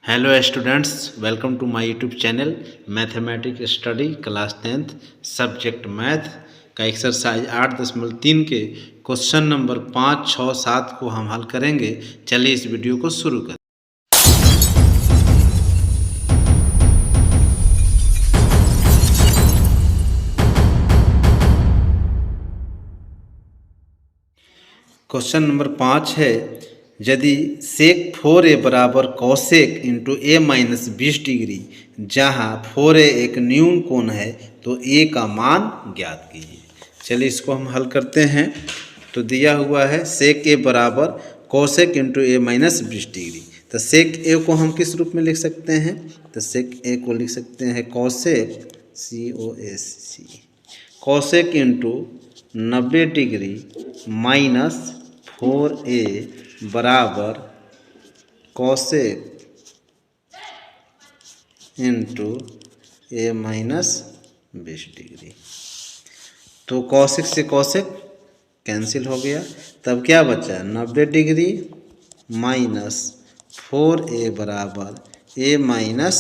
Hello students, welcome to my YouTube channel mathematics study class 10th subject math का exercise 8.3 के question number 5, 6, 7 को हम हल करेंगे। चलिए इस वीडियो को शुरू करें। क्वेश्चन नंबर 5 है, यदि सेक 4a बराबर कॉसेक इंटू ए माइनस 20 डिग्री, जहाँ 4a एक न्यून कोण है, तो a का मान ज्ञात कीजिए। चलिए इसको हम हल करते हैं। तो दिया हुआ है सेक a बराबर कॉसेक इंटू ए माइनस 20 डिग्री। तो सेक a को हम किस रूप में लिख सकते हैं? तो सेक a को लिख सकते हैं cosec COSC cosec into 90 degree minus 4a बराबर कॉसेक इंटू ए माइनस 20 डिग्री। तो कॉसेक से कॉसेक कैंसिल हो गया, तब क्या बचा? 90 डिग्री माइनस 4a बराबर ए माइनस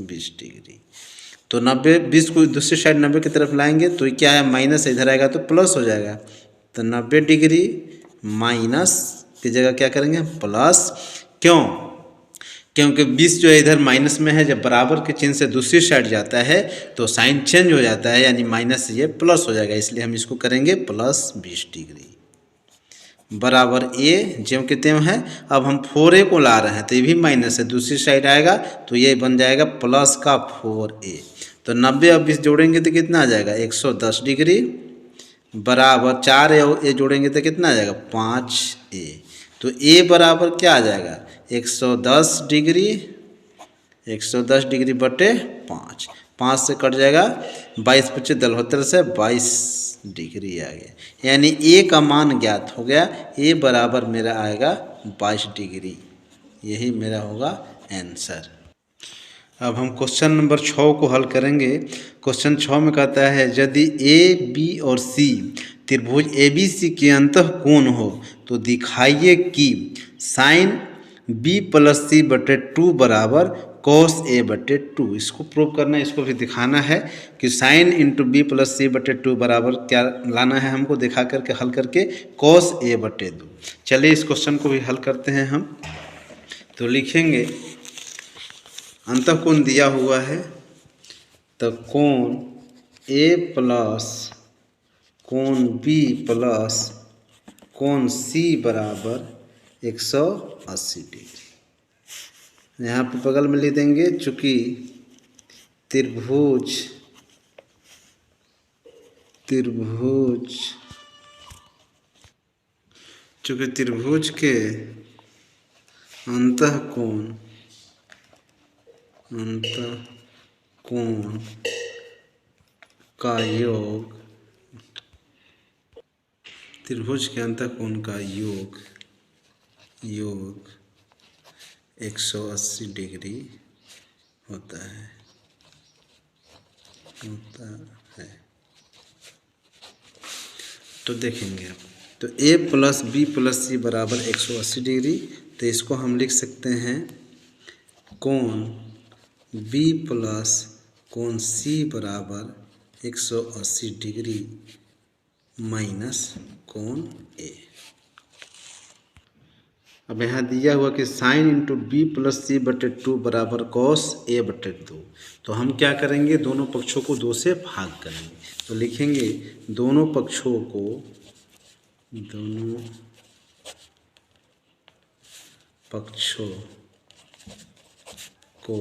20 डिग्री। तो 20 को दूसरी साइड 90 की तरफ लाएंगे तो क्या है? माइनस इधर आएगा तो प्लस हो जाएगा। तो 90 डिग्री माइनस की जगह क्या करेंगे? प्लस। क्यों? क्योंकि 20 जो है इधर माइनस में है, जब बराबर के चिन्ह से दूसरी साइड जाता है तो साइन चेंज हो जाता है, यानी माइनस से ये प्लस हो जाएगा, इसलिए हम इसको करेंगे प्लस 20 डिग्री बराबर ए ज्यों के त्यों है। अब हम 4a को ला रहे हैं तो ये भी माइनस से दूसरी साइड आएगा तो ये बन जाएगा प्लस का 4a। तो 90 और 20 जोड़ेंगे तो कितना आ जाएगा? 110 डिग्री बराबर 4a और a जोड़ेंगे तो कितना आ जाएगा? 5a। तो a बराबर क्या आ जाएगा? 110 डिग्री 110 डिग्री बटे 5, 5 से कट जाएगा, 22 पच्चीस 72 से 22 डिग्री आ गया, यानी a का मान ज्ञात हो गया। a बराबर मेरा आएगा 22 डिग्री, यही मेरा होगा आंसर। अब हम क्वेश्चन नंबर 6 को हल करेंगे। क्वेश्चन 6 में कहता है, यदि a, b और c त्रिभुज ABC के अंतः कोण हो तो दिखाइए कि साइन b प्लस c बटे 2 बराबर कॉस a बटे 2। इसको प्रूव करना है, इसको भी दिखाना है कि साइन इंटू बी प्लस सी बटे 2 बराबर क्या लाना है हमको, दिखा करके हल करके कॉस a बटे 2। चलिए इस क्वेश्चन को भी हल करते हैं हम। तो लिखेंगे अंतः कोण दिया हुआ है, तो कोण a प्लस कोण b प्लस कोण c बराबर 180 डिग्री। यहाँ पे बगल में लिख देंगे, चूँकि त्रिभुज के अंतः कोण का योग, त्रिभुज के अंतः कोण का योग 180 डिग्री होता है। तो देखेंगे अब, तो a प्लस बी प्लस सी बराबर 180 डिग्री, तो इसको हम लिख सकते हैं कोण b प्लस कोण c बराबर 180 डिग्री माइनस कोण a। अब यहाँ दिया हुआ कि साइन इंटू बी प्लस सी बटे 2 बराबर कॉस a बटे 2। तो हम क्या करेंगे? दोनों पक्षों को 2 से भाग करेंगे। तो लिखेंगे दोनों पक्षों को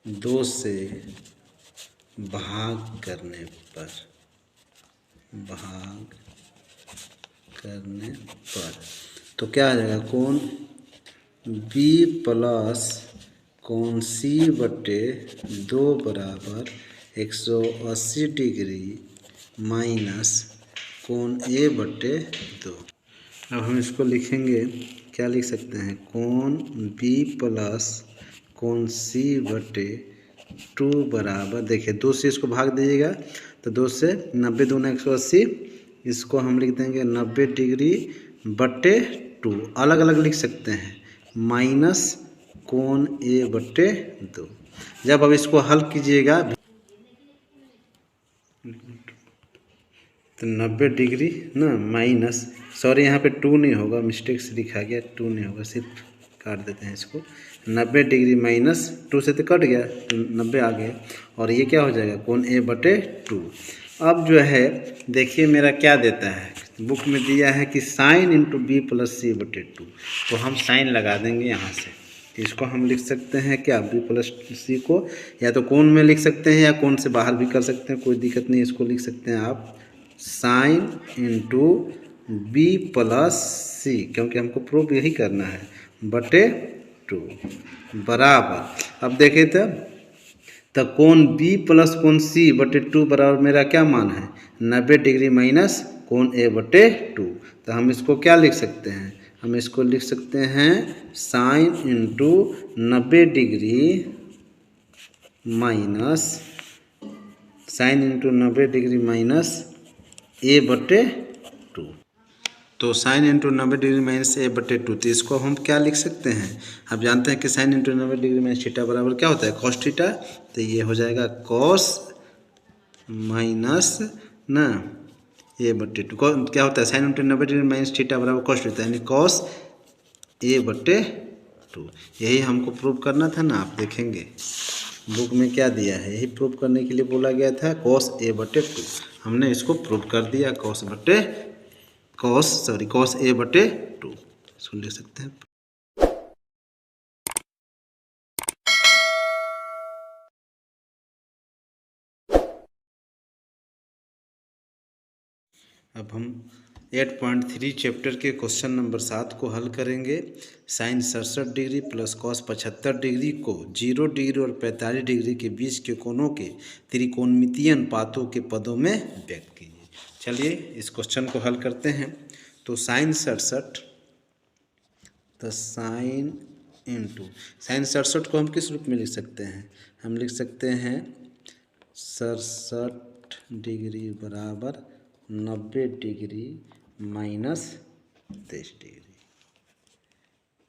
2 से भाग करने पर तो क्या आ जाएगा? कोण b प्लस कोण c बटे 2 बराबर 180 डिग्री माइनस कोण a बटे 2। अब हम इसको लिखेंगे, क्या लिख सकते हैं? कोण b प्लस कोण c बटे 2 बराबर, देखिए 2 से इसको भाग दीजिएगा तो 2 से 90 दूना 180, इसको हम लिख देंगे 90 डिग्री बटे 2, अलग अलग लिख सकते हैं, माइनस कोण A/2। जब अब इसको हल कीजिएगा तो 90 डिग्री ना माइनस, सॉरी यहाँ पे 2 नहीं होगा, मिस्टेक से लिखा गया, 2 नहीं होगा, सिर्फ काट देते हैं इसको। 90 डिग्री माइनस 2 से तो कट गया, तो 90 आ गया, और ये क्या हो जाएगा कोण A/2। अब जो है देखिए मेरा क्या देता है, बुक में दिया है कि साइन इंटू B + C/2, तो हम साइन लगा देंगे यहाँ से। इसको हम लिख सकते हैं क्या, B + C को या तो कोण में लिख सकते हैं या कोण से बाहर भी कर सकते हैं, कोई दिक्कत नहीं। इसको लिख सकते हैं आप साइन इंटू B + C, क्योंकि हमको प्रूफ यही करना है, बटे 2 बराबर। अब देखें तो कोण B + कोण C/2 बराबर मेरा क्या मान है 90 डिग्री माइनस कोण A/2। तो हम इसको क्या लिख सकते हैं, हम इसको लिख सकते हैं sine into 90 degree minus sine into 90 degree minus A/2। तो sine into 90 degree minus A/2, तो इसको हम क्या लिख सकते हैं, आप जानते हैं कि sine into 90 degree minus theta बराबर क्या होता है कॉस थीटा। तो ये हो जाएगा कॉस माइनस ना A/2, क्या होता है sine into 90 degree minus theta बराबर कॉस थीटा, यानी कॉस A/2। यही हमको प्रूव करना था ना, आप देखेंगे बुक में क्या दिया है, यही प्रूव करने के लिए बोला गया था कॉस A/2। हमने इसको प्रूव कर दिया, कॉस A/2 इसको लिख सकते हैं। अब हम 8.3 चैप्टर के क्वेश्चन नंबर 7 को हल करेंगे। Sine 67 degree plus cos 75 degree को 0 डिग्री और 45 डिग्री के बीच के कोणों के त्रिकोणमितीय अनुपातों के पदों में व्यक्त कीजिए। चलिए इस क्वेश्चन को हल करते हैं। तो साइन 67, तो साइन 67 को हम किस रूप में लिख सकते हैं, हम लिख सकते हैं 67 डिग्री बराबर 90 डिग्री माइनस 23 डिग्री।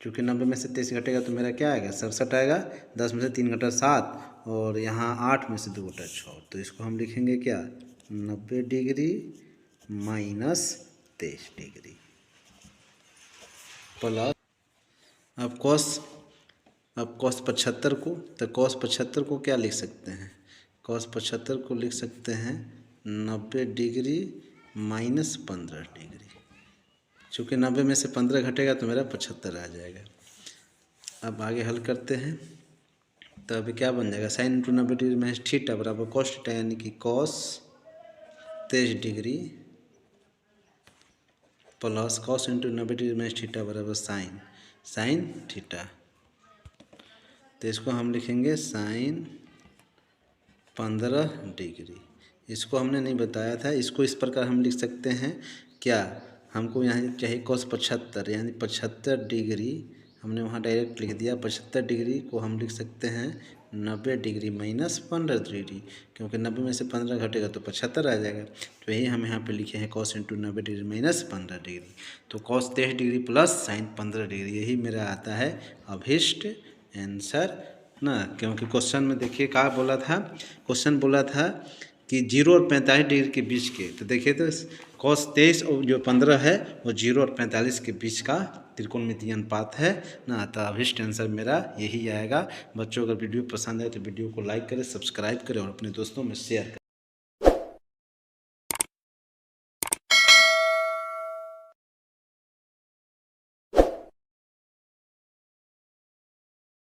चूँकि 90 में से 23 घटेगा तो मेरा क्या आएगा 67 आएगा, 10 में से 3 घटा 7, और यहाँ 8 में से 2 घटा 6, तो इसको हम लिखेंगे क्या 90 डिग्री माइनस 23 डिग्री प्लस अब कॉस 75 को, तो कॉस 75 को क्या लिख सकते हैं, कॉस 75 को लिख सकते हैं 90 डिग्री माइनस 15 डिग्री। चूँकि 90 में से 15 घटेगा तो मेरा 75 आ जाएगा। अब आगे हल करते हैं, तो अभी क्या बन जाएगा sine into 90 degree minus theta बराबर कॉस थीटा, यानी कि cos 23 degree plus cos into 90 degree minus theta बराबर साइन थीटा। तो इसको हम लिखेंगे साइन 15 डिग्री। इसको हमने नहीं बताया था, इसको इस प्रकार हम लिख सकते हैं क्या, हमको यहाँ चाहिए cos 75, यानी 75 डिग्री, हमने वहाँ डायरेक्ट लिख दिया 75 डिग्री को हम लिख सकते हैं 90 डिग्री माइनस 15 डिग्री, क्योंकि 90 में से 15 घटेगा तो 75 आ जाएगा। तो यही हम यहाँ पे लिखे हैं cos into 90 degree minus 15 degree. तो cos 23 degree plus sign 15 degree, यही मेरा आता है अभिष्ट आंसर ना। क्योंकि क्वेश्चन में देखिए क्या बोला था, क्वेश्चन बोला था कि 0 और 45 डिग्री के बीच के, तो देखिए तो cos 23 और जो 15 है वो 0 और 45 के बीच का त्रिकोणमितीय अनुपात है ना। तो अभिष्ट आंसर मेरा यही आएगा। बच्चों अगर वीडियो पसंद है तो वीडियो को लाइक करें, सब्सक्राइब करें और अपने दोस्तों में शेयर करें।